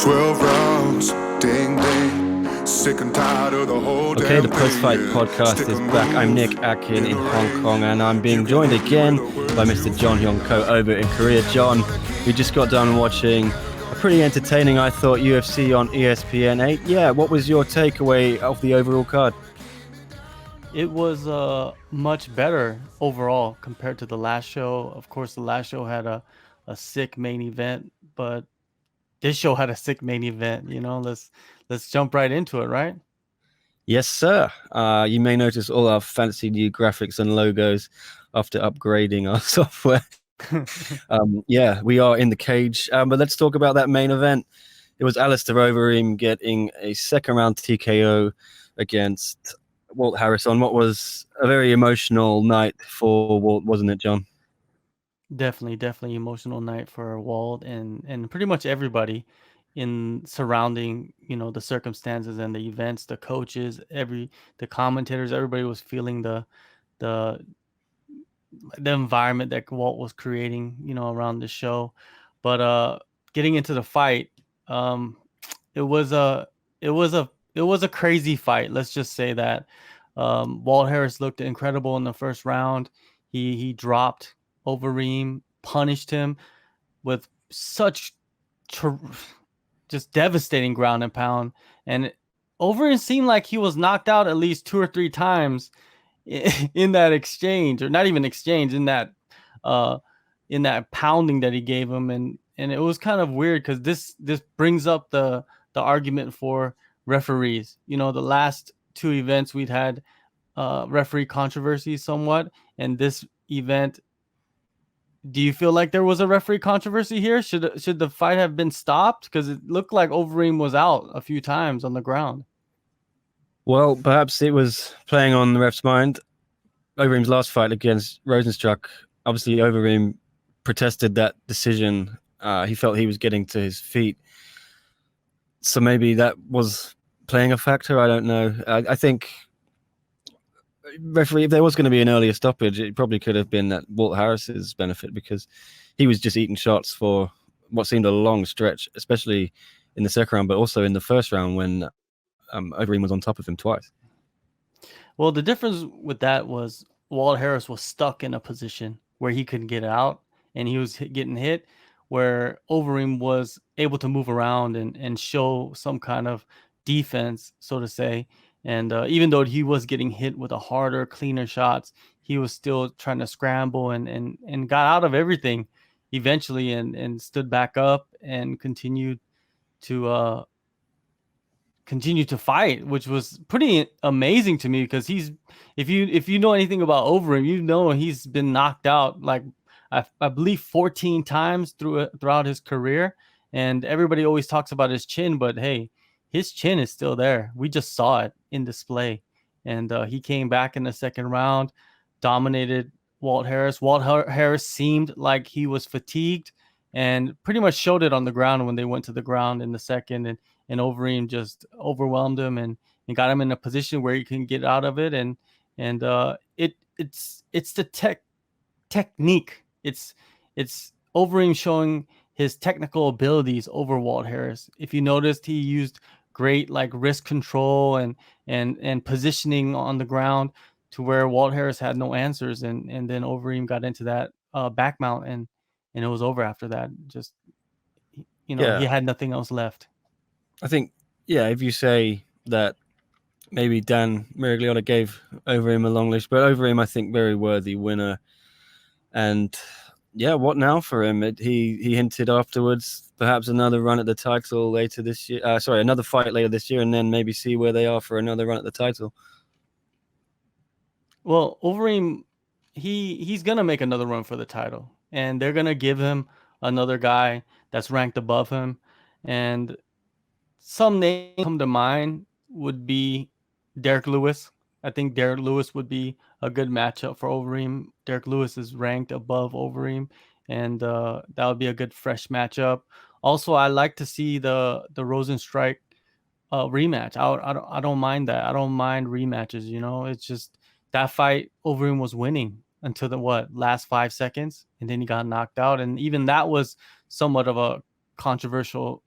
12 rounds, ding ding. Sick and tired of the whole Okay, the damn Post-Fight thing, yeah. Podcast Stick is and back. I'm move, Nick Atkin in Hong right. Kong, and I'm being joined again by Mr. John Hyun Ko over in Korea. John, we just got done watching a pretty entertaining, I thought, UFC on ESPN 8. Yeah, what was your takeaway of the overall card? It was much better overall compared to the last show. Of course, the last show had a sick main event, but this show had a sick main event. You know, let's jump right into it, right? Yes, sir. You may notice all our fancy new graphics and logos after upgrading our software. Yeah, we are in the cage. But let's talk about that main event. It was Alistair Overeem getting a second round TKO against Walt Harris on what was a very emotional night for Walt, wasn't it, John? Definitely emotional night for Walt and pretty much everybody in surrounding, the circumstances and the events, the coaches, the commentators, everybody was feeling the the environment that Walt was creating, around the show. But getting into the fight, um, it was a it was a crazy fight. Let's just say that. Walt Harris looked incredible in the first round. He dropped Overeem, punished him with such just devastating ground and pound. And Overeem seemed like he was knocked out at least 2 or 3 times in that exchange, or not even exchange, uh in that pounding that he gave him. And it was kind of weird because this brings up the argument for referees. The last 2 events we'd had referee controversy somewhat, and this event, do you feel like there was a referee controversy here? Should the fight have been stopped, because it looked like Overeem was out a few times on the ground? Well, perhaps it was playing on the ref's mind. Overeem's last fight against Rosenstruck, obviously Overeem protested that decision. He felt he was getting to his feet. So maybe that was playing a factor. I don't know. I think referee, if there was going to be an earlier stoppage, it probably could have been at Walt Harris's benefit, because he was just eating shots for what seemed a long stretch, especially in the second round, but also in the first round when Overeem was on top of him twice. Well, the difference with that was Walt Harris was stuck in a position where he couldn't get out, and he was getting hit, where Overeem was able to move around and show some kind of defense, so to say. And even though he was getting hit with a harder, cleaner shots, he was still trying to scramble and got out of everything eventually, and stood back up and to continue to fight, which was pretty amazing to me, because if you know anything about Overeem, he's been knocked out, like, I believe 14 times throughout his career. And everybody always talks about his chin, but hey, his chin is still there. We just saw it in display. And he came back in the second round, dominated Walt Harris. Harris seemed like he was fatigued, and pretty much showed it on the ground when they went to the ground in the second. And Overeem just overwhelmed him and got him in a position where he can get out of it. It's the technique. It's Overeem showing his technical abilities over Walt Harris. If you noticed, he used great, like, wrist control and positioning on the ground, to where Walt Harris had no answers. And then Overeem got into that back mount, and it was over after that. Just, he had nothing else left. I think, yeah, if you say that maybe Dan Miragliotta gave Overeem a long leash, but Overeem, I think, very worthy winner. And yeah, what now for him? He hinted afterwards, perhaps another run at the title later this year. Another fight later this year, and then maybe see where they are for another run at the title. Well, Overeem, he's gonna make another run for the title, and they're gonna give him another guy that's ranked above him. And some names come to mind would be Derek Lewis. I think Derek Lewis would be a good matchup for Overeem. Derek Lewis is ranked above Overeem, and that would be a good fresh matchup. Also, I like to see the Rosenstrike rematch. I don't mind that. I don't mind rematches. It's just that fight, Overeem was winning until the last 5 seconds, and then he got knocked out. And even that was somewhat of a controversial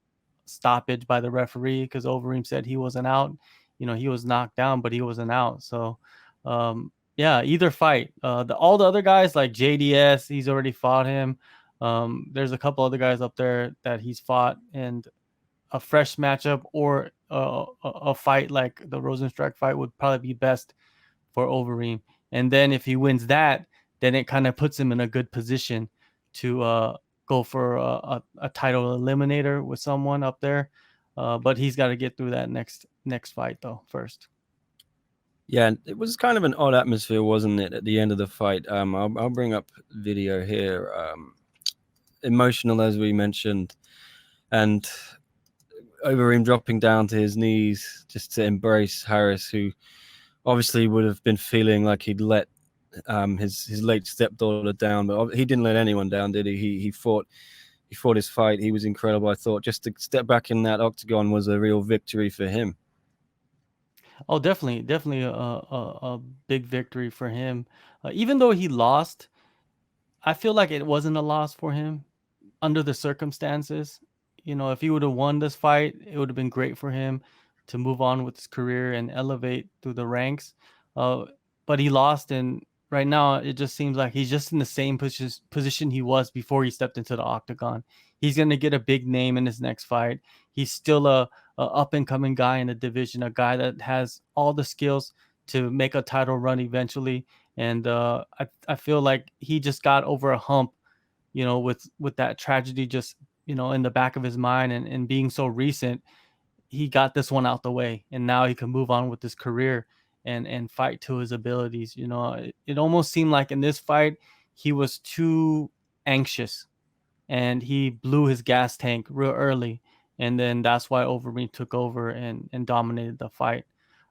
stoppage by the referee because Overeem said he wasn't out. He was knocked down, but he wasn't out. So, yeah, either fight. All the other guys like JDS, he's already fought him. There's a couple other guys up there that he's fought, and a fresh matchup or a fight like the Rosenstruck fight would probably be best for Overeem. And then if he wins that, then it kind of puts him in a good position to go for a title eliminator with someone up there. But he's got to get through that next fight though first. Yeah, it was kind of an odd atmosphere, wasn't it, at the end of the fight? I'll bring up video here. Emotional, as we mentioned, and Overeem dropping down to his knees just to embrace Harris, who obviously would have been feeling like he'd let his late stepdaughter down, but he didn't let anyone down, did he? He fought his fight. He was incredible. I thought just to step back in that octagon was a real victory for him. Oh, definitely a big victory for him. Even though he lost, I feel like it wasn't a loss for him under the circumstances. If he would have won this fight, it would have been great for him to move on with his career and elevate through the ranks. But he lost, and right now it just seems like he's just in the same position he was before he stepped into the octagon. He's going to get a big name in his next fight. He's still a up-and-coming guy in the division, a guy that has all the skills to make a title run eventually. And I feel like he just got over a hump, with that tragedy just, in the back of his mind and being so recent. He got this one out the way, and now he can move on with his career and fight to his abilities. It almost seemed like in this fight, he was too anxious and he blew his gas tank real early. And then that's why Overeem took over and dominated the fight.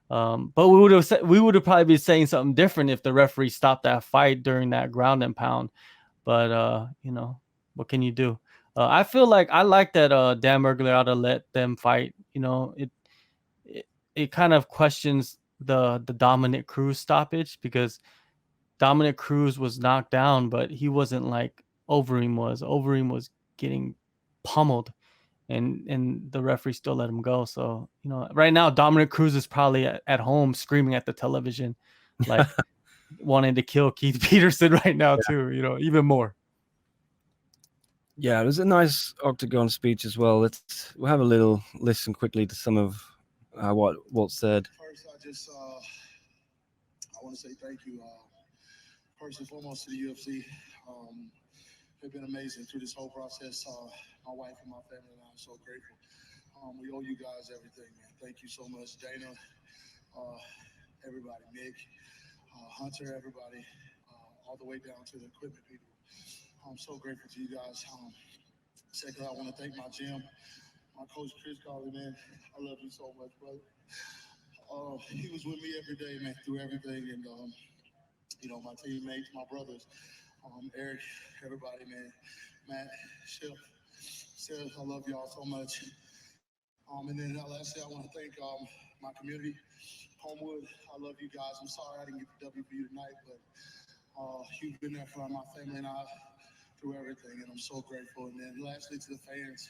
But we would have probably been saying something different if the referee stopped that fight during that ground and pound. But what can you do? I feel like I like that Dan Miragliotta let them fight. It kind of questions the Dominic Cruz stoppage, because Dominic Cruz was knocked down, but he wasn't like Overeem was. Overeem was getting pummeled, and the referee still let him go. So, right now Dominic Cruz is probably at home screaming at the television, like wanting to kill Keith Peterson right now too, even more. Yeah, it was a nice octagon speech as well. We'll have a little listen quickly to some of what Walt said. First, I want to say thank you, first and foremost, to the UFC. They've been amazing through this whole process. My wife and my family and I are so grateful. We owe you guys everything, man. Thank you so much, Dana, everybody, Nick, Hunter, everybody, all the way down to the equipment people. I'm so grateful to you guys. Second, I want to thank my gym, my coach, Chris Colby, man. I love you so much, brother. He was with me every day, man, through everything. And, my teammates, my brothers, Eric, everybody, man. Matt, Chef, I love y'all so much. And then lastly, I want to thank my community, Homewood. I love you guys. I'm sorry I didn't get the W for you tonight, but you've been there for my family and I through everything, and I'm so grateful. And then lastly, to the fans,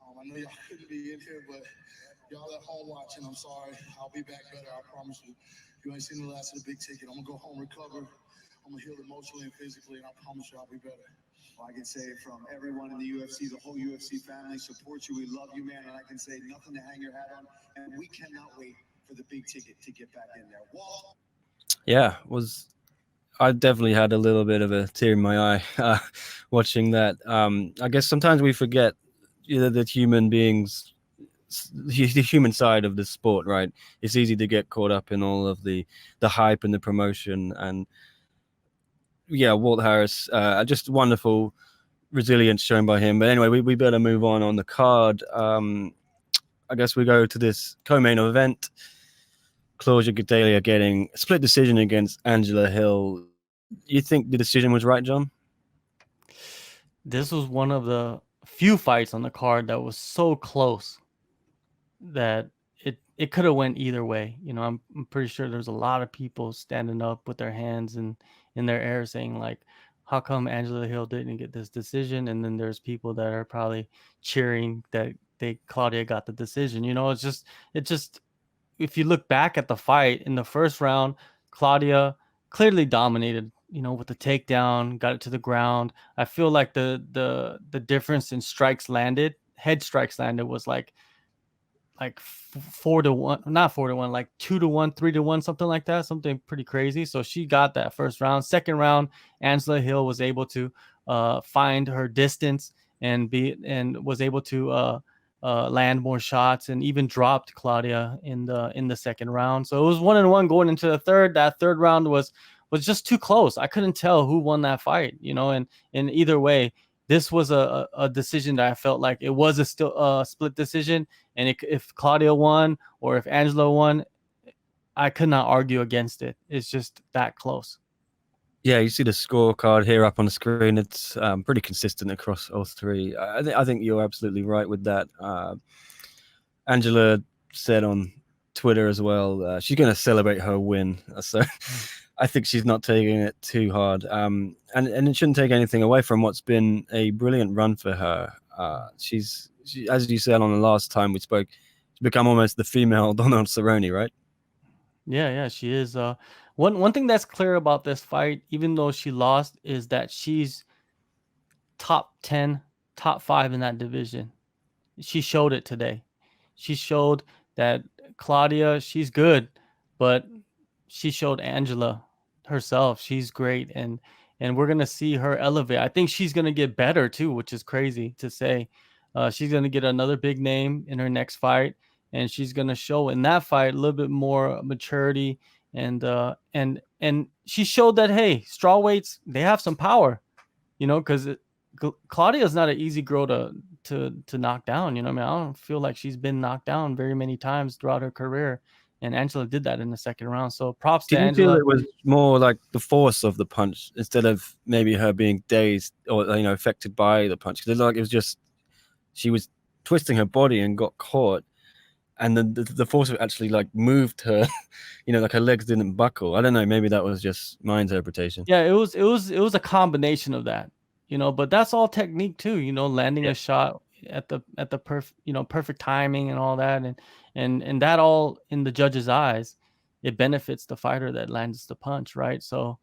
I know y'all couldn't be in here, but y'all at home watching, I'm sorry. I'll be back better, I promise you. You ain't seen the last of the big ticket. I'm gonna go home, recover. I'm gonna heal emotionally and physically, and I promise you I'll be better. Well, I can say from everyone in the UFC, the whole UFC family supports you. We love you, man, and I can say nothing to hang your hat on, and we cannot wait for the big ticket to get back in there. Walt. Yeah, I definitely had a little bit of a tear in my eye watching that. I guess sometimes we forget that human beings, the human side of the sport, right? It's easy to get caught up in all of the hype and the promotion. And yeah, Walt Harris, just wonderful resilience shown by him. But anyway, we better move on the card. I guess we go to this co-main event. Claudia Gadelha getting a split decision against Angela Hill. You think the decision was right, John? This was one of the few fights on the card that was so close that it could have went either way. I'm pretty sure there's a lot of people standing up with their hands in their air saying, like, how come Angela Hill didn't get this decision? And then there's people that are probably cheering that Claudia got the decision. It's just if you look back at the fight in the first round, Claudia clearly dominated, with the takedown, got it to the ground. I feel like the difference in head strikes landed was like 4-1, not 4-1, like 2-1, 3-1, something like that, something pretty crazy. So she got that first round. Second round, Angela Hill was able to find her distance and was able to land more shots, and even dropped Claudia in the second round. So it was 1-1 going into the third. That third round was just too close. I couldn't tell who won that fight, and either way, this was a decision that I felt like it was a split decision. And if Claudia won or if Angela won, I could not argue against it. It's just that close. Yeah, you see the scorecard here up on the screen. It's pretty consistent across all three. I think you're absolutely right with that. Angela said on Twitter as well, she's going to celebrate her win. So I think she's not taking it too hard. And it shouldn't take anything away from what's been a brilliant run for her. She, as you said on the last time we spoke, she's become almost the female Donald Cerrone, right? Yeah, she is. One thing that's clear about this fight, even though she lost, is that she's top 10, top 5 in that division. She showed it today. She showed that Claudia, she's good, but she showed Angela herself, she's great, and we're gonna see her elevate. I think she's gonna get better too, which is crazy to say. She's gonna get another big name in her next fight, and she's gonna show in that fight a little bit more maturity, and she showed that, hey, straw weights, they have some power, because Claudia is not an easy girl to knock down. I mean, I don't feel like she's been knocked down very many times throughout her career. And Angela did that in the second round. So props to Angela. Did you feel it was more like the force of the punch instead of maybe her being dazed or affected by the punch? Because it was just she was twisting her body and got caught, and then the force of it actually like moved her. Like her legs didn't buckle. I don't know. Maybe that was just my interpretation. Yeah, it was a combination of that. But that's all technique too. Landing a shot at the perfect timing and all that, and that all in the judge's eyes, it benefits the fighter that lands the punch, right? So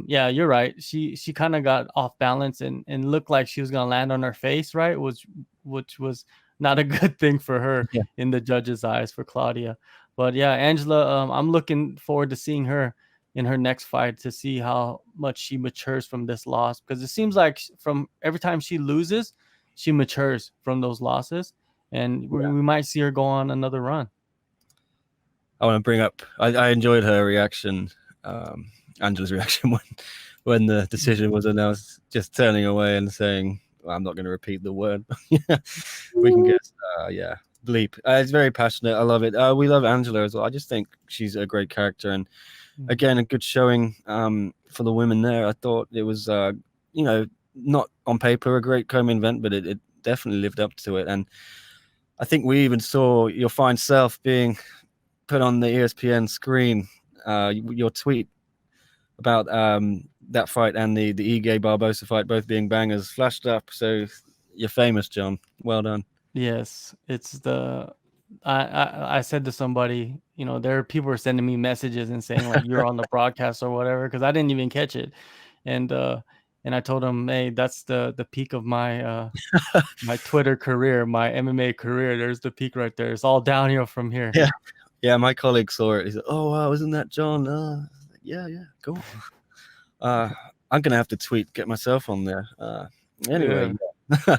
yeah, you're right. She kind of got off balance and looked like she was gonna land on her face, right? Which was not a good thing for her in the judge's eyes, for Claudia. But yeah, Angela, I'm looking forward to seeing her in her next fight to see how much she matures from this loss, because it seems like from every time she loses, she matures from those losses, and we might see her go on another run. I want to bring up, I enjoyed her reaction, Angela's reaction when the decision was announced, just turning away and saying, well, I'm not going to repeat the word. We can guess. Bleep. It's very passionate. I love it. We love Angela as well. I just think she's a great character, and again, a good showing for the women there. I thought it was, not on paper a great co-main event, but it definitely lived up to it. And I think we even saw your fine self being put on the ESPN screen. Your tweet about that fight and the Ige Barbosa fight both being bangers flashed up. So you're famous, John. Well done. Yes, it's I said to somebody, there are people are sending me messages and saying like you're on the broadcast or whatever, because I didn't even catch it, and I told them, hey, that's the peak of my my Twitter career, my MMA career. There's the peak right there. It's all downhill from here. Yeah. My colleague saw it. He said, "Oh wow, isn't that John?" Yeah, cool. I'm gonna have to get myself on there. Anyway. Yeah.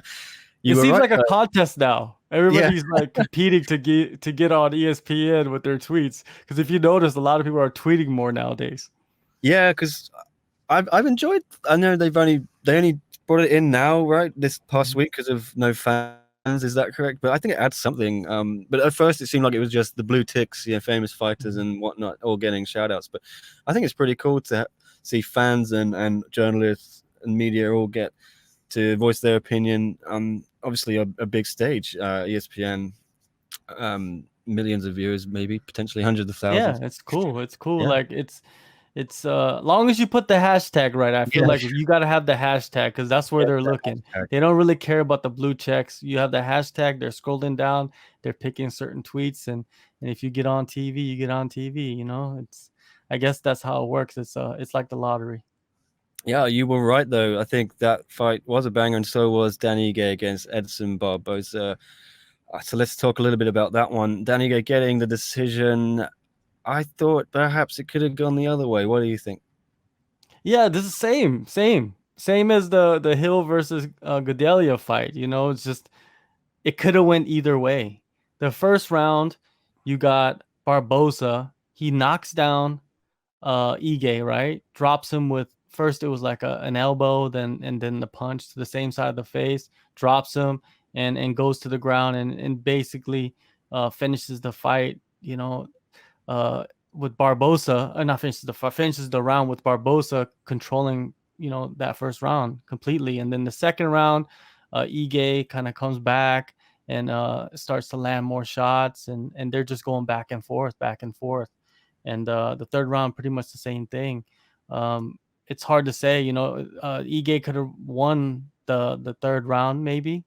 It seems like a contest now. Everybody's like competing to get on ESPN with their tweets. Because if you notice, a lot of people are tweeting more nowadays. Yeah, because I've enjoyed. I know they only brought it in now, right? This past week because of no fans. Is that correct? But I think it adds something. But at first it seemed like it was just the blue ticks, famous fighters and whatnot, all getting shout outs. But I think it's pretty cool to see fans and journalists and media all get to voice their opinion. Obviously a big stage, ESPN, millions of viewers, maybe potentially hundreds of thousands. Yeah, it's cool. It's cool. Yeah. Like it's It's long as you put the hashtag right. I feel Yeah. like you got to have the hashtag because that's where they're looking. Hashtag. They don't really care about the blue checks. You have the hashtag. They're scrolling down. They're picking certain tweets, and if you get on TV, you get on TV. You know, I guess that's how it works. It's like the lottery. Yeah, you were right though. I think that fight was a banger, and so was Dan Ige against Edson Barbosa. So let's talk a little bit about that one. Dan Ige getting the decision. I thought perhaps it could have gone the other way. What do you think? Yeah, this is same as the Hill versus Gadelha fight. You know, it's just it could have went either way. The first round, you got Barbosa. He knocks down Ige, right? Drops him with first it was like an elbow, then the punch to the same side of the face, drops him and goes to the ground and basically finishes the fight. You know, with Barbosa, not finishes the round with Barbosa controlling, you know, that first round completely. And then the second round, Ige kind of comes back and starts to land more shots, and they're just going back and forth. And the third round, pretty much the same thing. It's hard to say, you know, Ige could have won the third round maybe,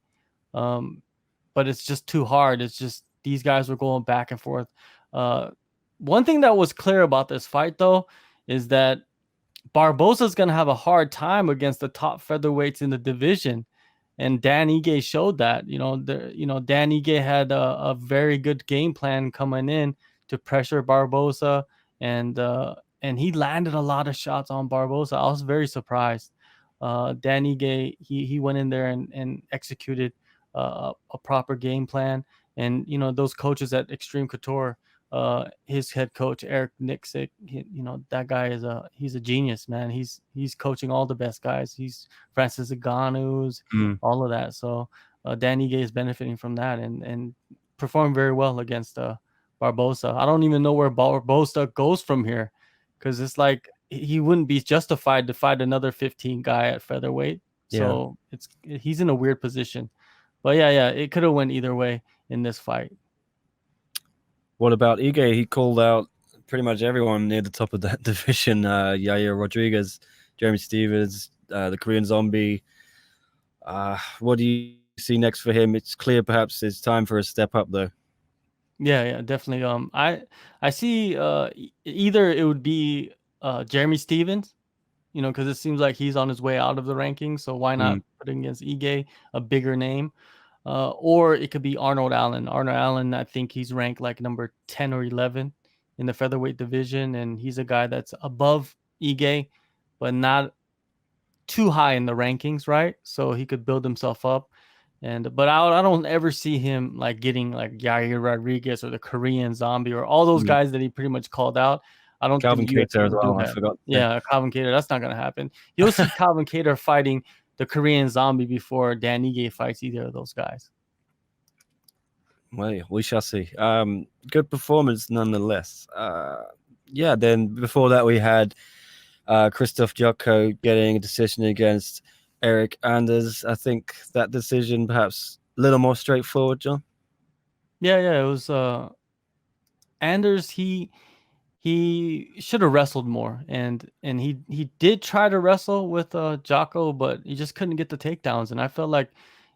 but it's just too hard. It's just these guys were going back and forth. One thing that was clear about this fight, though, is that Barbosa is going to have a hard time against the top featherweights in the division, and Dan Ige showed that. You know, Dan Ige had a very good game plan coming in to pressure Barbosa, and he landed a lot of shots on Barbosa. I was very surprised. Dan Ige, he went in there and executed a proper game plan, and you know those coaches at Extreme Couture. His head coach Eric Nixick, you know that guy he's a genius, man. He's coaching all the best guys. He's Francis Ngannou's, all of that. So Dan Ige is benefiting from that and performed very well against Barbosa. I don't even know where Barbosa goes from here, because it's like he wouldn't be justified to fight another 15 guy at featherweight. So he's in a weird position. But yeah, it could have went either way in this fight. What about Ige? He called out pretty much everyone near the top of that division. Yair Rodriguez, Jeremy Stevens, the Korean Zombie. What do you see next for him? It's clear perhaps it's time for a step up, though. Yeah, definitely. I see either it would be Jeremy Stevens, you know, because it seems like he's on his way out of the rankings. So why not put him against Ige, a bigger name? Or it could be Arnold Allen. Arnold Allen, I think he's ranked like number 10 or 11 in the featherweight division, and he's a guy that's above Ige, but not too high in the rankings, right? So he could build himself up. But I don't ever see him like getting like Yair Rodriguez or the Korean Zombie or all those guys that he pretty much called out. I don't Calvin think Kattar as well. I forgot. Yeah, Calvin Kattar. That's not going to happen. You'll see Calvin Kattar fighting the Korean Zombie before Dan Ige fights either of those guys. Well, we shall see. Good performance nonetheless. Then before that we had Christoph Jocko getting a decision against Eric Anders. I think that decision perhaps a little more straightforward, John. Yeah, it was Anders. He should have wrestled more, and he did try to wrestle with Jocko, but he just couldn't get the takedowns. And I felt like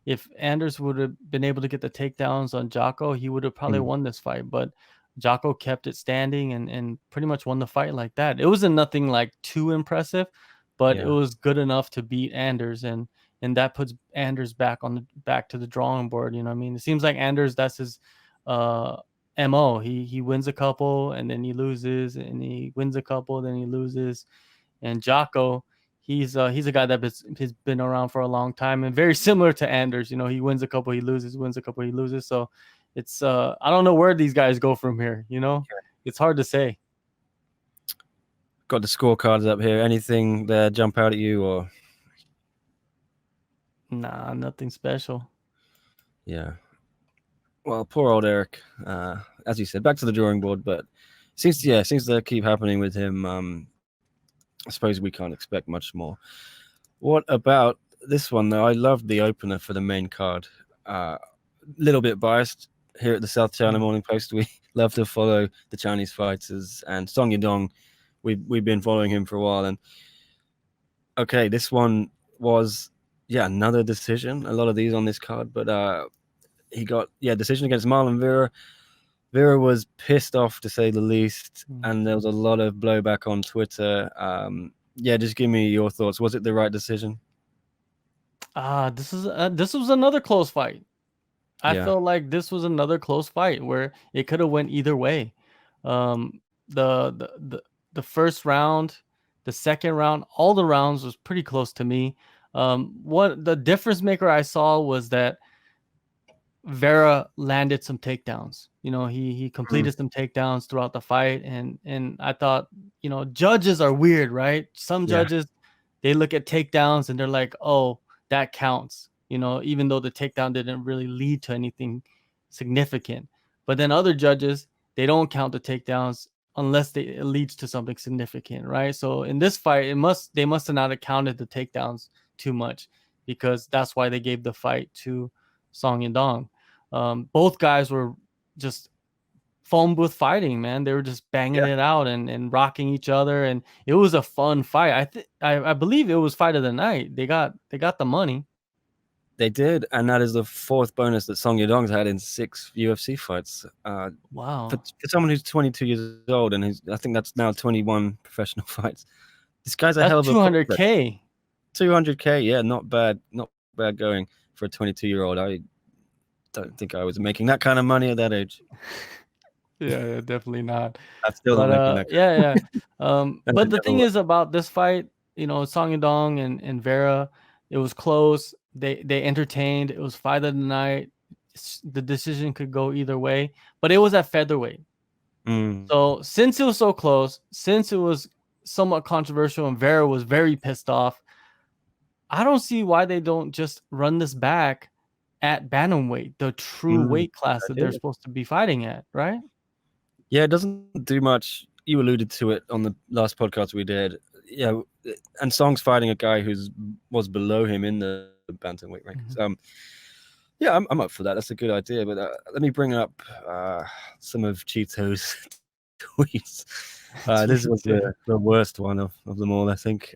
if Anders would have been able to get the takedowns on Jocko, he would have probably won this fight. But Jocko kept it standing and pretty much won the fight like that. It wasn't nothing like too impressive, but it was good enough to beat Anders, and that puts Anders back to the drawing board. You know what I mean? It seems like Anders, that's his MO. He wins a couple and then he loses, and he wins a couple, then he loses. And Jocko, he's a guy that has been around for a long time and very similar to Anders. You know, he wins a couple, he loses, wins a couple, he loses. So it's I don't know where these guys go from here. You know, it's hard to say. Got the scorecards up here. Anything there jump out at you or? Nah, nothing special. Yeah. Well, poor old Eric. As you said, back to the drawing board, but seems to keep happening with him. I suppose we can't expect much more. What about this one, though? I loved the opener for the main card. Little bit biased here at the South China Morning Post. We love to follow the Chinese fighters, and Song Yadong we've been following him for a while. And okay, this one was another decision. A lot of these on this card, but he got decision against Marlon Vera. Vera was pissed off, to say the least, and there was a lot of blowback on Twitter. Just give me your thoughts. Was it the right decision? This was another close fight. I felt like this was another close fight where it could have went either way. The first round, the second round, all the rounds was pretty close to me. What the difference maker I saw was that Vera landed some takedowns. He completed some takedowns throughout the fight, and I thought, judges are weird, right? Some judges, they look at takedowns and they're like, oh, that counts, even though the takedown didn't really lead to anything significant. But then other judges, they don't count the takedowns unless it leads to something significant, right? So in this fight, they must have not counted the takedowns too much, because that's why they gave the fight to Song Yadong. Both guys were just phone booth fighting, man. They were just banging it out and rocking each other, and it was a fun fight. I believe it was fight of the night. They got the money. They did, and that is the fourth bonus that Song Yadong's had in 6 UFC fights. Wow. For someone who's 22 years old and I think that's now 21 professional fights. This guy's a hell of a 200K. 200K, yeah, not bad going for a 22-year-old. I don't think I was making that kind of money at that age. Yeah, definitely not. I'm still not making that. But the thing is about this fight, Song Yadong and Vera, it was close. They entertained. It was fight of the night. The decision could go either way, but it was at featherweight. So since it was so close, since it was somewhat controversial and Vera was very pissed off, I don't see why they don't just run this back at bantamweight, the true weight class that they're supposed to be fighting at, right? Yeah, it doesn't do much. You alluded to it on the last podcast we did. Yeah, and Song's fighting a guy was below him in the bantamweight rankings. I'm up for that. That's a good idea. But let me bring up some of Cheeto's tweets. This was the worst one of them all, I think.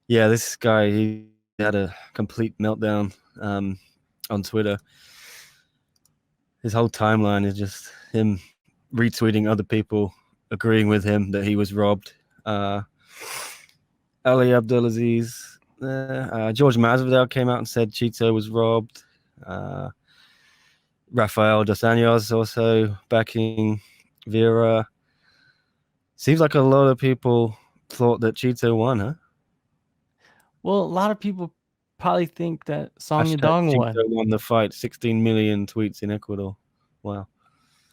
This guy, he had a complete meltdown on Twitter. His whole timeline is just him retweeting other people agreeing with him that he was robbed. Ali Abdulaziz, George Masvidal came out and said Cheeto was robbed. Rafael dos Anjos also backing Vera. Seems like a lot of people thought that Cheeto won, huh? Well, a lot of people probably think that Song Yadong won the fight. 16 million tweets in Ecuador. Wow.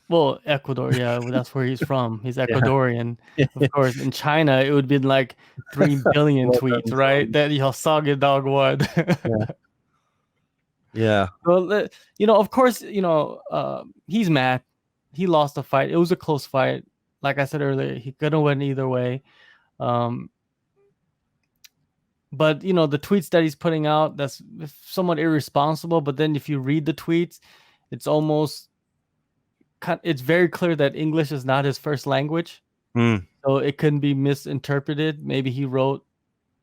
Well, Ecuador, that's where he's from. He's Ecuadorian. Of course, in China, it would be like 3 billion tweets, right? That Song Yadong won. Yeah. Well, of course, he's mad. He lost the fight. It was a close fight. Like I said earlier, he could have went either way. But the tweets that he's putting out, that's somewhat irresponsible. But then if you read the tweets, it's very clear that English is not his first language. So it couldn't be misinterpreted. Maybe he wrote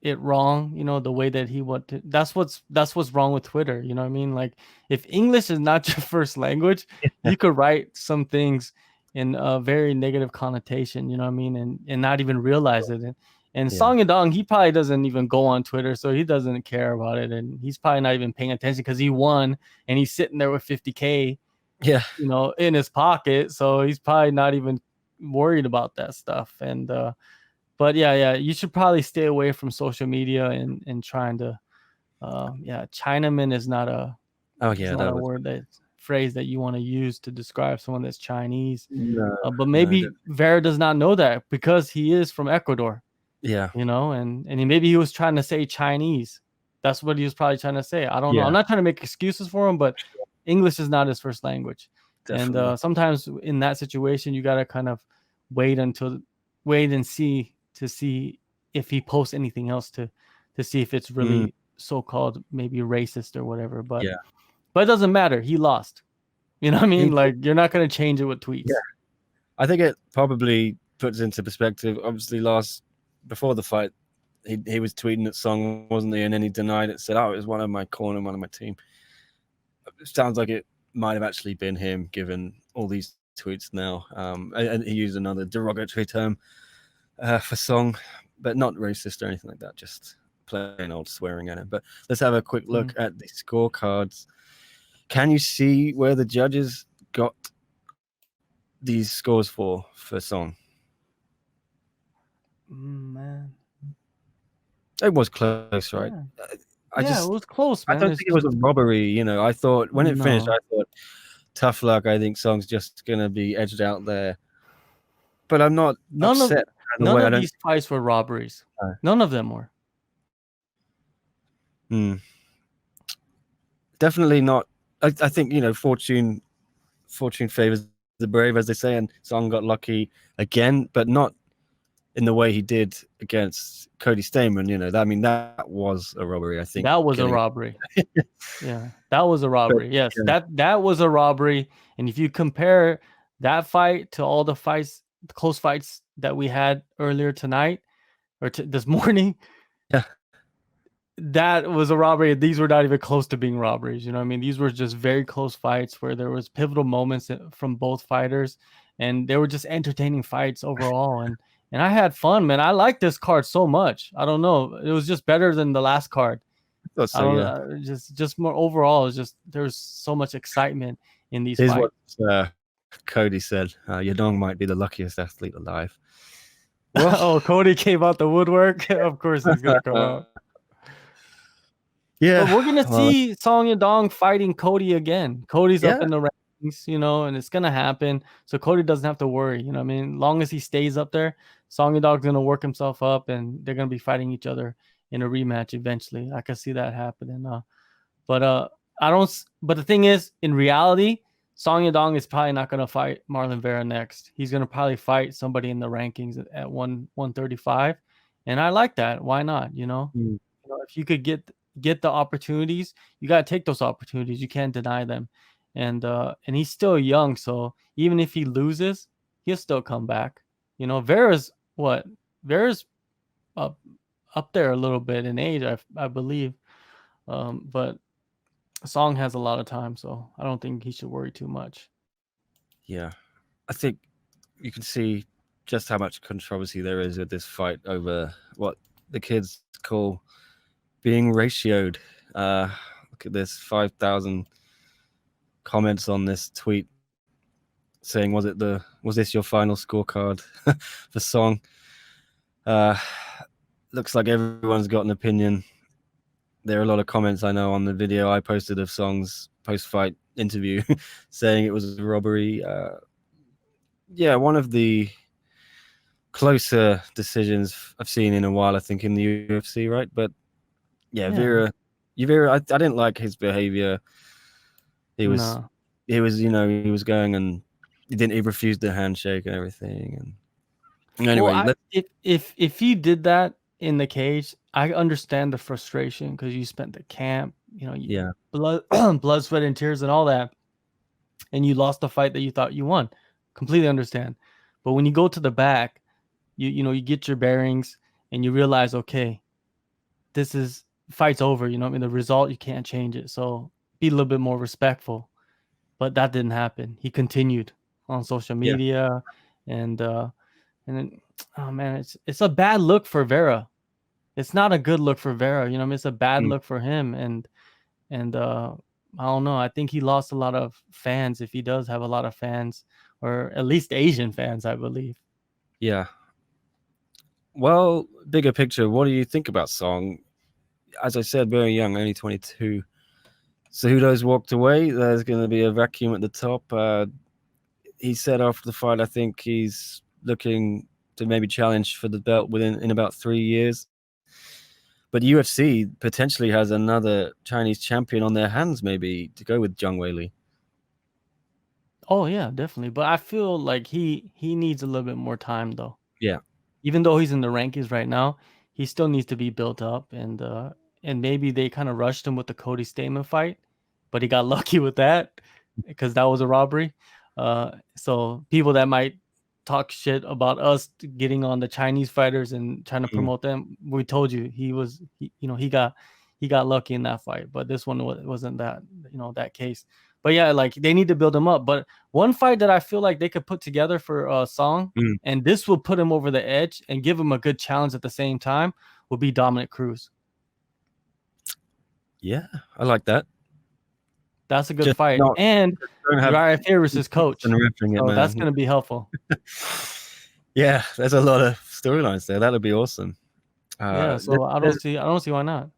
it wrong, the way that he wanted. That's what's wrong with Twitter. You know what I mean? Like, if English is not your first language, you could write some things in a very negative connotation, you know what I mean? And not even realize it. And Song Yadong, he probably doesn't even go on Twitter, so he doesn't care about it. And he's probably not even paying attention because he won and he's sitting there with 50K, in his pocket. So he's probably not even worried about that stuff. And, but you should probably stay away from social media and trying to, Chinaman is not a, phrase that you want to use to describe someone that's Chinese. But maybe Vera does not know that because he is from Ecuador. Yeah. And maybe he was trying to say Chinese. That's what he was probably trying to say. I don't know. I'm not trying to make excuses for him, but English is not his first language. Definitely. And sometimes in that situation, you got to kind of wait and see to see if he posts anything else to see if it's really so-called maybe racist or whatever. But it doesn't matter. He lost. You know what I mean? Like, you're not going to change it with tweets. Yeah. I think it probably puts into perspective. Obviously, before the fight, he was tweeting that song, wasn't he? And then he denied it, said, "Oh, it was one of my corner, one of my team." It sounds like it might have actually been him, given all these tweets now. And he used another derogatory term for song, but not racist or anything like that. Just plain old swearing at him. But let's have a quick look at the scorecards. Can you see where the judges got these scores for song? Man, it was close, right? Yeah. It was close, man. I don't think it was a robbery. You know, I thought when it finished, I thought, tough luck. I think Song's just gonna be edged out there. But I'm not upset. None of these fights were robberies. None of them were. Definitely not. I think, you know, fortune favors the brave, as they say, and Song got lucky again, but not in the way he did against Cody Stamen. You know, that was a robbery. I think that was a robbery. Yeah, that was a robbery. Yes, that was a robbery. And if you compare that fight to all the fights, the close fights that we had earlier tonight or this morning, that was a robbery. These were not even close to being robberies. You know what I mean? These were just very close fights where there was pivotal moments from both fighters, and they were just entertaining fights overall. And I had fun, man. I like this card so much. I don't know. It was just better than the last card. Just more overall. It's just there's so much excitement in these fights. What Cody said. Yadong might be the luckiest athlete alive. Well, Cody came out the woodwork. Of course he's gonna come out. Yeah, but we're gonna see Song Yadong fighting Cody again. Cody's up in the rankings, you know, and it's gonna happen. So Cody doesn't have to worry. You know what I mean? Long as he stays up there, Song Yadong's gonna work himself up, and they're gonna be fighting each other in a rematch eventually. I can see that happening. But I don't. But the thing is, in reality, Song Yadong is probably not gonna fight Marlon Vera next. He's gonna probably fight somebody in the rankings at 135, and I like that. Why not? You know, if you could get the opportunities, you got to take those opportunities. You can't deny them. And he's still young, so even if he loses, he'll still come back. You know, Vera's up there a little bit in age, I believe. But Song has a lot of time, so I don't think he should worry too much. Yeah. I think you can see just how much controversy there is with this fight over what the kids call being ratioed. Look at this, 5,000 comments on this tweet saying, was this your final scorecard for Song? Looks like everyone's got an opinion. There are a lot of comments I know on the video I posted of Song's post-fight interview saying it was a robbery. One of the closer decisions I've seen in a while, I think, in the UFC, right? But Vera, I didn't like his behavior. He was going and he refused the handshake and everything. And anyway, if he did that in the cage, I understand the frustration because you spent the camp, blood, sweat, and tears and all that, and you lost the fight that you thought you won. Completely understand. But when you go to the back, you get your bearings and you realize, okay, this is fight's over. You know what I mean? The result, you can't change it. So be a little bit more respectful. But that didn't happen. He continued on social media, and then, oh man, it's a bad look for Vera. It's not a good look for Vera. You know what I mean? It's a bad look for him. And I don't know. I think he lost a lot of fans, if he does have a lot of fans, or at least Asian fans, I believe. Yeah. Well, bigger picture, what do you think about Song? As I said, very young, only 22. So Cejudo's walked away. There's going to be a vacuum at the top. He said after the fight, I think he's looking to maybe challenge for the belt in about 3 years. But UFC potentially has another Chinese champion on their hands, maybe, to go with Zhang Weili. Oh, yeah, definitely. But I feel like he needs a little bit more time, though. Yeah. Even though he's in the rankings right now, he still needs to be built up. And maybe they kind of rushed him with the Cody Stamen fight, but he got lucky with that because that was a robbery. So people that might talk shit about us getting on the Chinese fighters and trying to Mm. promote them. We told you he got lucky in that fight, but this one wasn't that, that case. But yeah, like they need to build him up. But one fight that I feel like they could put together for Song, and this will put him over the edge and give him a good challenge at the same time, will be Dominic Cruz. Yeah, I like that. That's a good fight. And Uriah Faber's his coach. So that's going to be helpful. Yeah, there's a lot of storylines there. That'll be awesome. Yeah, so I don't see why not.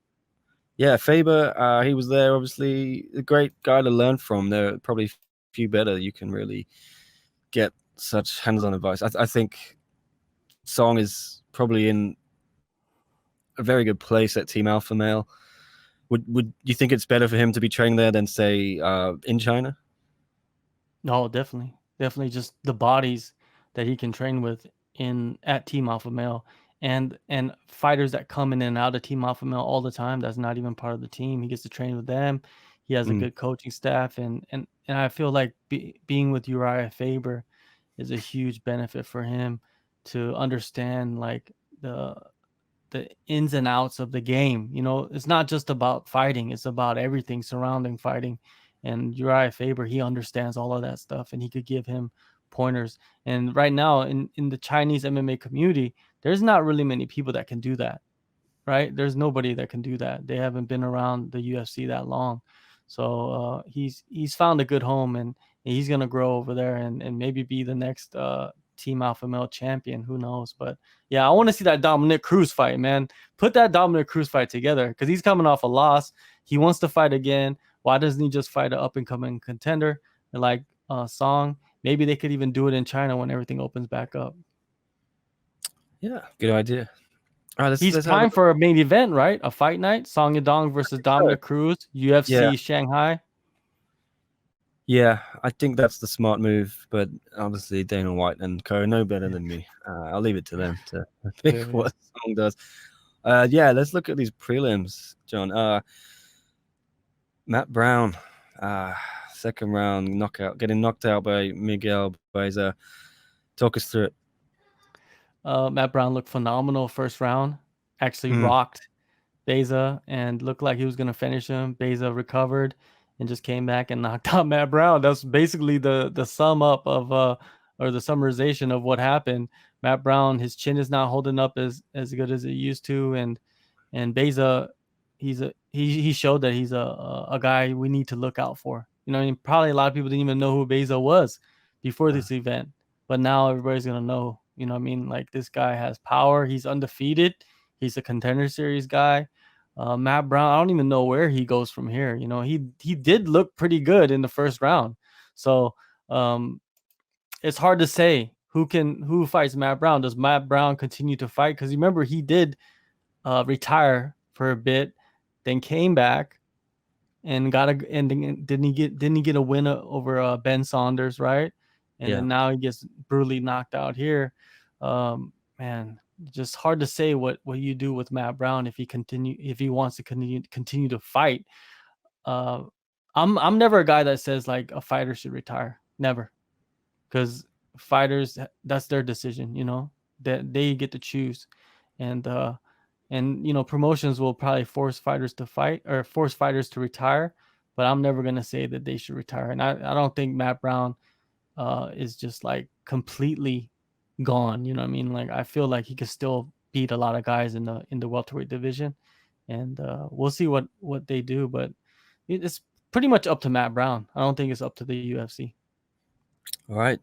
Yeah, Faber, he was there, obviously a great guy to learn from. There are probably a few better you can really get such hands-on advice. I think Song is probably in a very good place at Team Alpha Male. Would you think it's better for him to be training there than, say, in China? No, definitely. Just the bodies that he can train with at Team Alpha Male, and fighters that come in and out of Team Alpha Male all the time. That's not even part of the team. He gets to train with them. He has a good coaching staff, and I feel like being with Uriah Faber is a huge benefit for him to understand like the ins and outs of the game. It's not just about fighting, it's about everything surrounding fighting. And Uriah Faber, he understands all of that stuff, and he could give him pointers. And right now in the Chinese MMA community, there's not really many people that can do that, right? There's nobody that can do that. They haven't been around the UFC that long. So he's found a good home, and he's going to grow over there and maybe be the next Team Alpha Male champion. Who knows? But yeah, I want to see that Dominic Cruz fight, man. Put that Dominic Cruz fight together, because he's coming off a loss. He wants to fight again. Why doesn't he just fight an up-and-coming contender like Song? Maybe they could even do it in China when everything opens back up. Yeah, good idea. All right, he's time for a main event, right? A fight night. Song Yadong versus Dominic Cruz, UFC Shanghai. Yeah, I think that's the smart move, but obviously Dana White and Co know better than me. I'll leave it to them to pick what Song does. Yeah, let's look at these prelims, John. Matt Brown, second round knockout, getting knocked out by Miguel Beza. Talk us through it. Matt Brown looked phenomenal first round. Actually rocked Beza and looked like he was going to finish him. Beza recovered and just came back and knocked out Matt Brown. That's basically the sum up of or the summarization of what happened. Matt Brown, his chin is not holding up as good as it used to, and Beza, he showed that he's a guy we need to look out for. Probably a lot of people didn't even know who Beza was before this event, but now everybody's gonna know. Like, this guy has power. He's undefeated. He's a contender series guy. Matt Brown, I don't even know where he goes from here. He did look pretty good in the first round. So it's hard to say who fights Matt Brown. Does Matt Brown continue to fight? Because remember, he did retire for a bit, then came back and didn't he get a win over Ben Saunders, right? And then now he gets brutally knocked out here. Man, just hard to say what you do with Matt Brown if he wants to continue to fight. I'm never a guy that says like a fighter should retire. Never. Because fighters, that's their decision, that they get to choose. And promotions will probably force fighters to fight or force fighters to retire, but I'm never going to say that they should retire. And I don't think Matt Brown is just like completely gone. Like, I feel like he could still beat a lot of guys in the welterweight division, and we'll see what they do, but it's pretty much up to Matt Brown. I don't think it's up to the UFC. All right.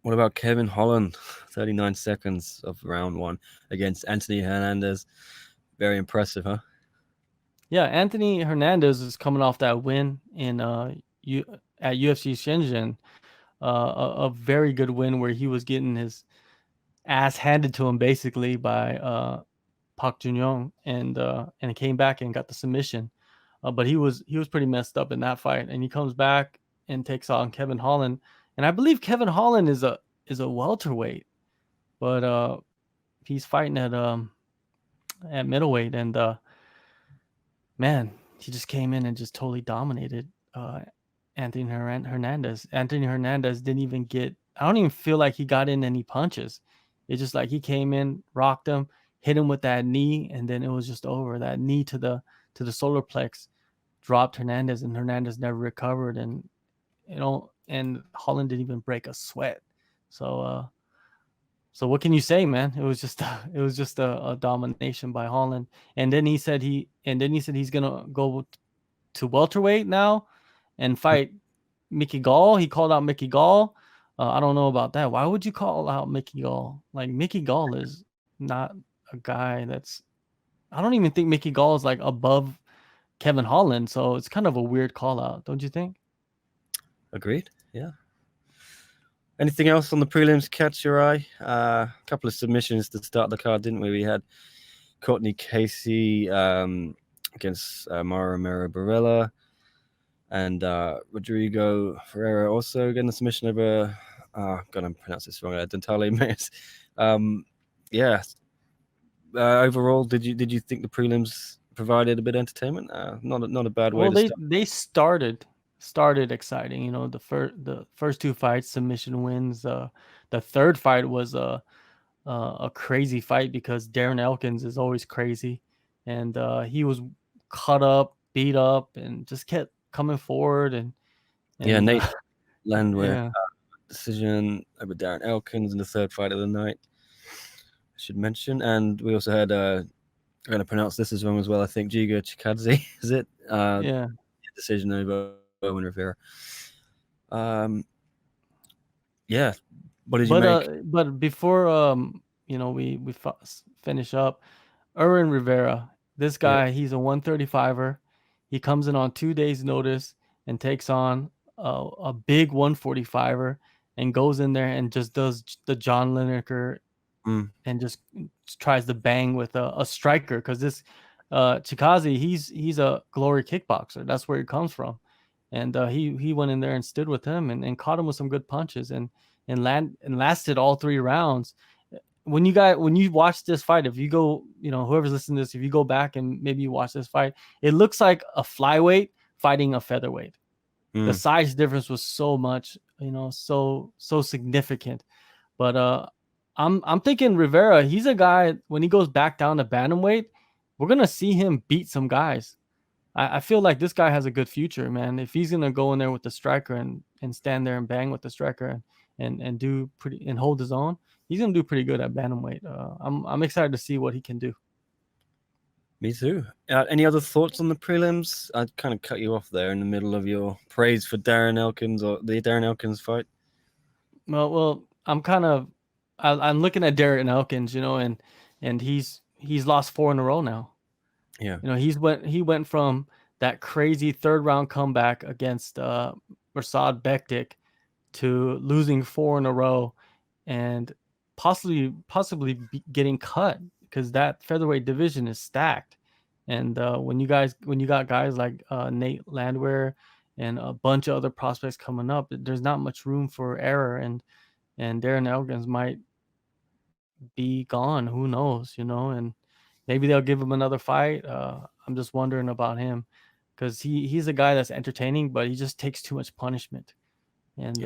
What about Kevin Holland? 39 seconds of round one against Anthony Hernandez. Very impressive, huh? Yeah, Anthony Hernandez is coming off that win at UFC Shenzhen. A very good win where he was getting his ass handed to him basically by Park Jun-young, and came back and got the submission. But he was pretty messed up in that fight, and he comes back and takes on Kevin Holland. And I believe Kevin Holland is a welterweight, but he's fighting at middleweight, and man, he just came in and just totally dominated Anthony Hernandez. Anthony Hernandez didn't even get I don't even feel like he got in any punches. It's just like he came in, rocked him, hit him with that knee, and then it was just over. That knee to the solar plex dropped Hernandez, and Hernandez never recovered. And and Holland didn't even break a sweat. So what can you say, man? It was just a domination by Holland. And then he said he's gonna go to welterweight now and fight Mickey Gall. He called out Mickey Gall. I don't know about that. Why would you call out Mickey Gall? Like, Mickey Gall is not a guy that's. I don't even think Mickey Gall is like above Kevin Holland. So it's kind of a weird call out, don't you think? Agreed. Yeah. Anything else on the prelims catch your eye? A couple of submissions to start the card, didn't we? We had Courtney Casey against Mara Romero Barella, and Rodrigo Ferreira also getting a submission over. I'm gonna pronounce this wrong. Dentale Mayes. Yeah. Overall, did you think the prelims provided a bit of entertainment? Not a bad way. Well, they started exciting. You know, the first two fights, submission wins. The third fight was a crazy fight because Darren Elkins is always crazy, and he was cut up, beat up, and just kept coming forward. And Nate Landwehr yeah. Decision over Darren Elkins in the third fight of the night, I should mention. And we also had I'm going to pronounce this as wrong as well, I think, Giga Chikadze, is it? Yeah. Decision over Owen Rivera. Yeah. What did you make? But before we finish up, Erwin Rivera, this guy, he's a 135er. He comes in on 2 days' notice and takes on a big 145er and goes in there and just does the John Lineker and just tries to bang with a striker, because this Chikaze, he's a glory kickboxer. That's where he comes from. And he went in there and stood with him and caught him with some good punches and lasted all 3 rounds. When you watch this fight, if you go, whoever's listening to this, if you go back and maybe you watch this fight, it looks like a flyweight fighting a featherweight. The size difference was so much, so significant. But I'm thinking Rivera, he's a guy, when he goes back down to bantamweight, we're gonna see him beat some guys. I feel like this guy has a good future, man. If he's gonna go in there with the striker and stand there and bang with the striker and do pretty and hold his own, he's gonna do pretty good at bantamweight. I'm excited to see what he can do. Me too. Any other thoughts on the prelims? I kind of cut you off there in the middle of your praise for Darren Elkins or the Darren Elkins fight. Well, I'm looking at Darren Elkins, and he's lost 4 in a row now. Yeah. He went from that crazy 3rd round comeback against Mirsad Bektik to losing 4 in a row and possibly getting cut, because that featherweight division is stacked. And when you got guys like Nate Landwehr and a bunch of other prospects coming up, there's not much room for error, and Darren Elkins might be gone. Who knows, and maybe they'll give him another fight. I'm just wondering about him, because he's a guy that's entertaining, but he just takes too much punishment. And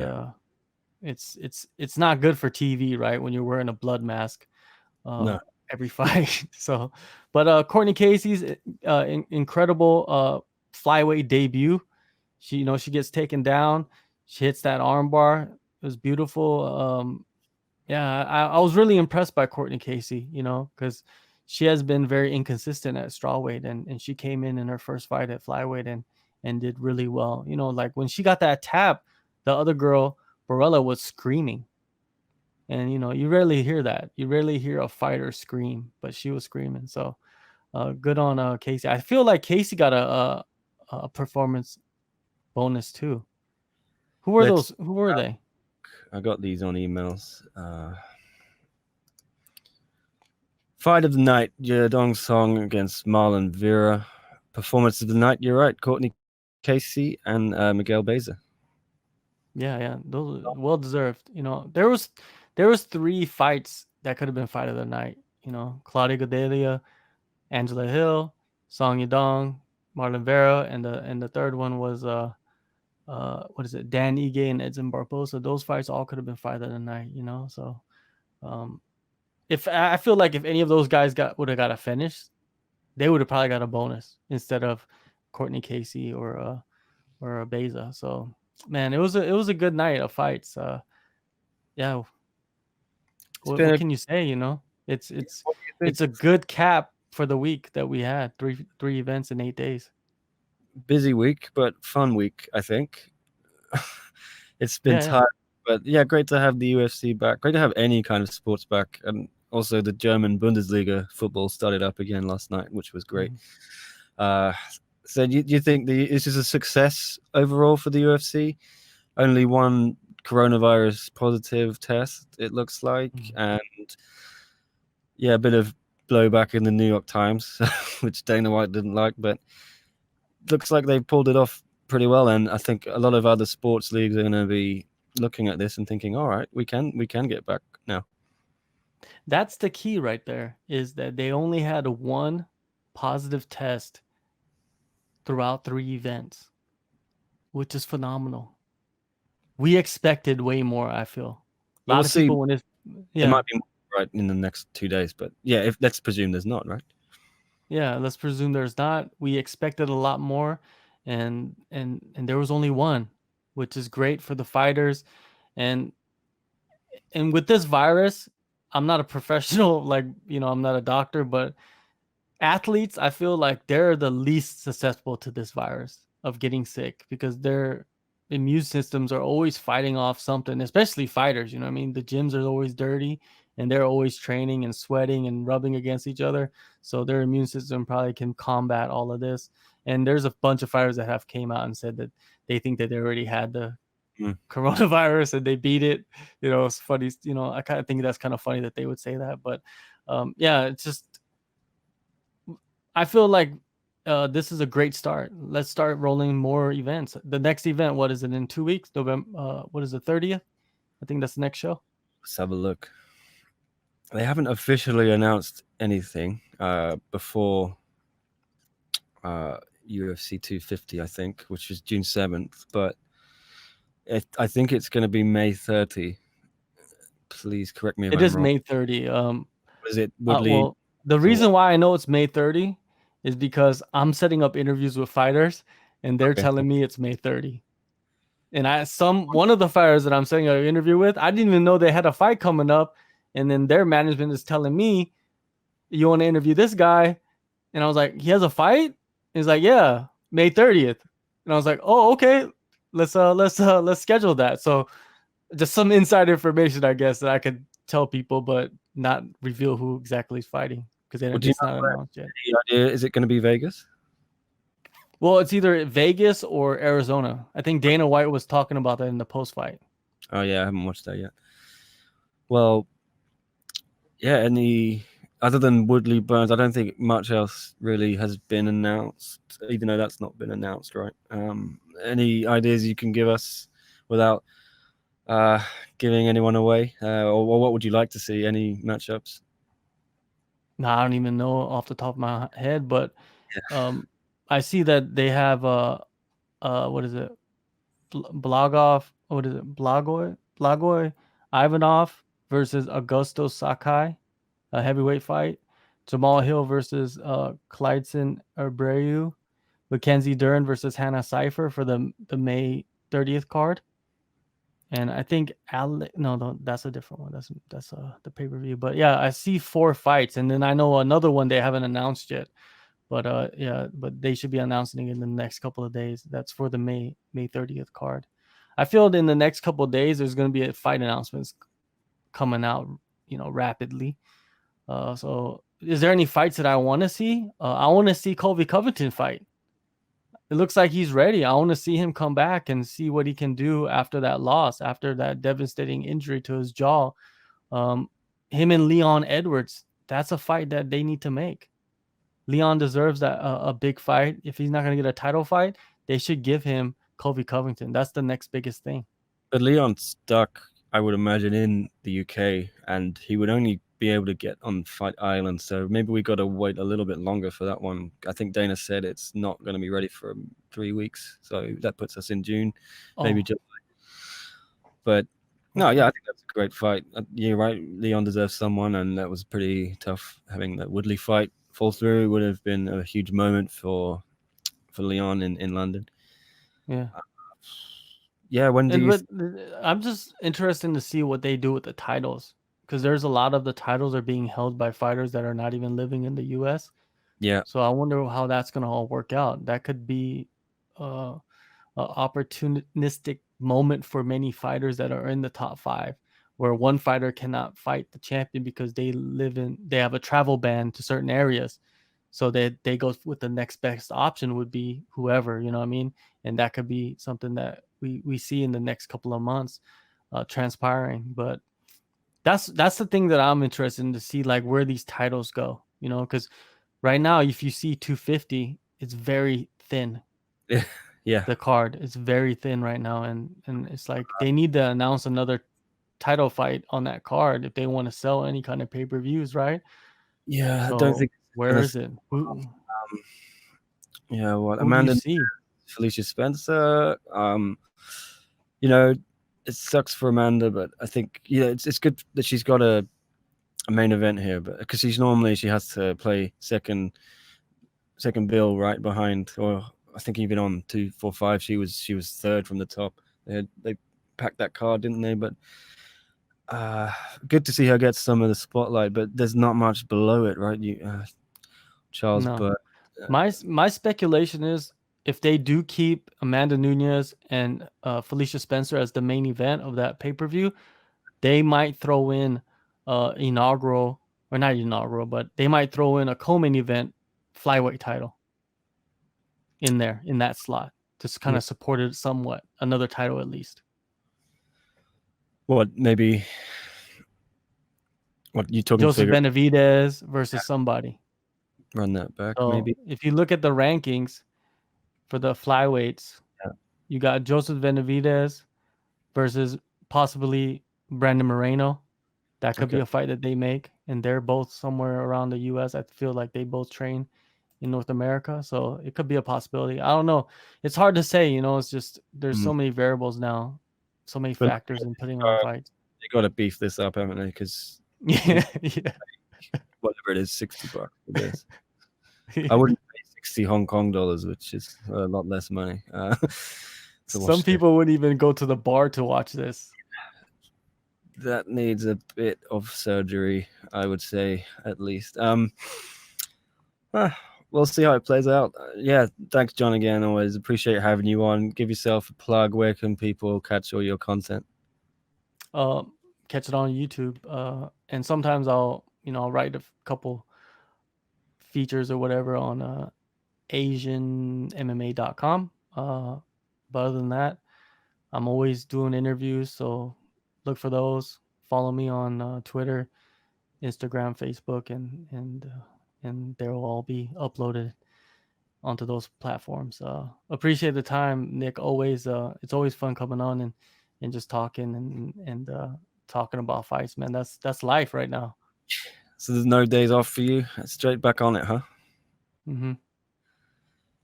it's not good for TV, right? When you're wearing a blood mask every fight. So, but Courtney Casey's incredible flyweight debut. She gets taken down. She hits that arm bar. It was beautiful. I was really impressed by Courtney Casey, because she has been very inconsistent at strawweight, and she came in her first fight at flyweight and did really well. Like when she got that tap, the other girl, Barella, was screaming. And, you rarely hear that. You rarely hear a fighter scream, but she was screaming. So good on Casey. I feel like Casey got a performance bonus too. Who were they? I got these on emails. Fight of the night, Yadong Song against Marlon Vera. Performance of the night, you're right, Courtney Casey and Miguel Beza. Yeah, those are well deserved. There was 3 fights that could have been fight of the night. Claudia Gadelha, Angela Hill, Song Yadong, Marlon Vera, and the third one was what is it, Dan Ige and Edson Barbosa. Those fights all could have been fight of the night, you know. So if I feel like if any of those guys would have got a finish, they would have probably got a bonus instead of Courtney Casey or a Beza. So man, it was a good night of fights. Yeah. What can you say? You know, it's a good cap for the week that we had. Three events in 8 days. Busy week, but fun week, I think. It's been tired, but yeah, great to have the UFC back. Great to have any kind of sports back, and also the German Bundesliga football started up again last night, which was great. So do you think this is a success overall for the UFC? Only one coronavirus positive test, it looks like, and yeah, a bit of blowback in the New York Times, which Dana White didn't like, but looks like they pulled it off pretty well. And I think a lot of other sports leagues are going to be looking at this and thinking, all right, we can get back now. That's the key right there, is that they only had one positive test throughout 3 events, which is phenomenal. We expected way more, I feel. A lot of people when it might be more right in the next 2 days, but yeah, let's presume there's not, right? Yeah, let's presume there's not. We expected a lot more, and there was only one, which is great for the fighters. And with this virus, I'm not a professional, like, you know, I'm not a doctor, but athletes, I feel like they're the least susceptible to this virus of getting sick, because their immune systems are always fighting off something, especially fighters. You know what I mean? The gyms are always dirty and they're always training and sweating and rubbing against each other. So their immune system probably can combat all of this. And there's a bunch of fighters that have came out and said that they think that they already had the coronavirus and they beat it. You know, it's funny. You know, I kind of think that's kind of funny that they would say that. But yeah, it's just, I feel like this is a great start. Let's start rolling more events. The next event, what is it, in 2 weeks? November, what is the 30th? I think that's the next show. Let's have a look. They haven't officially announced anything before UFC 250, I think, which is June 7th. But I think it's going to be May 30. Please correct me if I'm wrong. It is May 30. Is it Woodley? Well, the reason why I know it's May 30 is because I'm setting up interviews with fighters, and they're telling me it's May 30. And one of the fighters that I'm setting an interview with, I didn't even know they had a fight coming up, and then their management is telling me, "You want to interview this guy?" And I was like, "He has a fight?" And he's like, "Yeah, May 30th." And I was like, "Oh, okay. Let's schedule that." So just some inside information, I guess, that I could tell people, but not reveal who exactly is fighting, because it's not announced yet. Any idea? Is it going to be Vegas? Well, it's either Vegas or Arizona. I think Dana White was talking about that in the post-fight. Oh yeah, I haven't watched that yet. Well, yeah, other than Woodley Burns, I don't think much else really has been announced, even though that's not been announced, right? Any ideas you can give us without giving anyone away, or what would you like to see? Any matchups? No, I don't even know off the top of my head, but I see that they have what is it? Blog Off. What is it? Blagoy Ivanov versus Augusto Sakai, a heavyweight fight. Jamal Hill versus Clydson Abreu. Mackenzie Dern versus Hannah Cipher for the May 30th card. And I think no, that's a different one. That's the pay-per-view. But yeah, I see 4 fights, and then I know another one they haven't announced yet. But yeah, but they should be announcing it in the next couple of days. That's for the May 30th card. I feel in the next couple of days there's going to be a fight announcements coming out, you know, rapidly. So is there any fights that I want to see? I want to see Colby Covington fight. It looks like he's ready. I want to see him come back and see what he can do after that loss, after that devastating injury to his jaw. Him and Leon Edwards, that's a fight that they need to make. Leon deserves a big fight. If he's not going to get a title fight, they should give him Colby Covington. That's the next biggest thing. But Leon's stuck, I would imagine, in the UK, and he would only be able to get on Fight Island. So maybe we got to wait a little bit longer for that one. I think Dana said it's not going to be ready for 3 weeks. So that puts us in June, maybe July. But no, yeah, I think that's a great fight. You're right. Leon deserves someone, and that was pretty tough. Having that Woodley fight fall through would have been a huge moment for Leon in London. Yeah. Yeah, when do you... I'm just interested to see what they do with the titles, because there's a lot of the titles are being held by fighters that are not even living in the U.S. Yeah. So I wonder how that's going to all work out. That could be an opportunistic moment for many fighters that are in the top 5, where one fighter cannot fight the champion because they have a travel ban to certain areas. So they go with the next best option would be whoever, you know what I mean? And that could be something that we see in the next couple of months transpiring. But that's the thing that I'm interested in, to see like where these titles go, you know, because right now, if you see 250, it's very thin. Yeah. The card is very thin right now. And it's like they need to announce another title fight on that card if they want to sell any kind of pay-per-views, right? Yeah, So I don't think... where is it? Yeah, what Who Amanda, do you see? Felicia Spencer. You know, it sucks for Amanda, but I think it's good that she's got a main event here, but because she has to play second bill right behind, or I think even on 245 she was third from the top. They packed that card, didn't they? But good to see her get some of the spotlight, but there's not much below it, right? Charles, No. but My speculation is, if they do keep Amanda Nunes and Felicia Spencer as the main event of that pay-per-view, they might throw in but they might throw in a co-main event flyweight title in that slot to kind of support it somewhat, another title at least. What you talking? Joseph Benavidez versus somebody. Run that back, So maybe. if you look at the rankings for the flyweights, you got Joseph Benavidez versus possibly Brandon Moreno. That could be a fight that they make, and they're both somewhere around the U.S. I feel like they both train in North America, so it could be a possibility. I don't know. It's hard to say, you know. It's just there's so many variables now, so many factors in putting on fights. They got to beef this up, haven't they? Because whatever it is, $60 for this. I wouldn't pay 60 Hong Kong dollars, which is a lot less money. Some people wouldn't even go to the bar to watch this. That needs a bit of surgery, I would say, at least. We'll see how it plays out. Yeah, thanks, John, again. Always appreciate having you on. Give yourself a plug. Where can people catch all your content? Catch it on YouTube. And sometimes I'll write a couple features or whatever on AsianMMA.com. But other than that, I'm always doing interviews, so look for those. Follow me on Twitter, Instagram, Facebook, and they will all be uploaded onto those platforms. Appreciate the time, Nick. Always, it's always fun coming on and just talking and talking about fights, man. That's life right now. So there's no days off for you? Straight back on it, huh? Mm-hmm.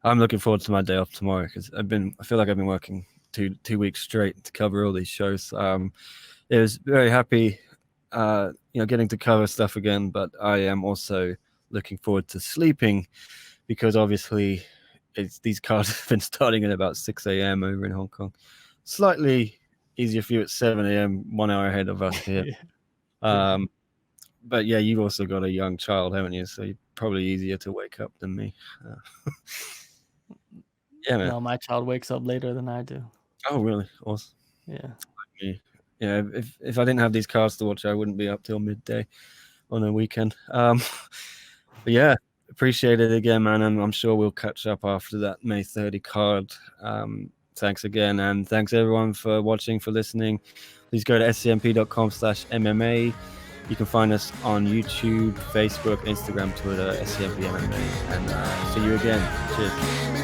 I'm looking forward to my day off tomorrow because I feel like I've been working two weeks straight to cover all these shows. It was very happy, getting to cover stuff again, but I am also looking forward to sleeping because obviously these cards have been starting at about 6 a.m. over in Hong Kong. Slightly easier for you at 7 a.m., 1 hour ahead of us here. But yeah, you've also got a young child, haven't you? So you're probably easier to wake up than me. Yeah, man. No, my child wakes up later than I do. Oh, really? Awesome. Yeah. Yeah, if I didn't have these cards to watch, I wouldn't be up till midday on a weekend. But yeah, appreciate it again, man. And I'm sure we'll catch up after that May 30 card. Thanks again. And thanks everyone for watching, for listening. Please go to scmp.com/MMA. You can find us on YouTube, Facebook, Instagram, Twitter, SCMP MMA. And see you again. Cheers.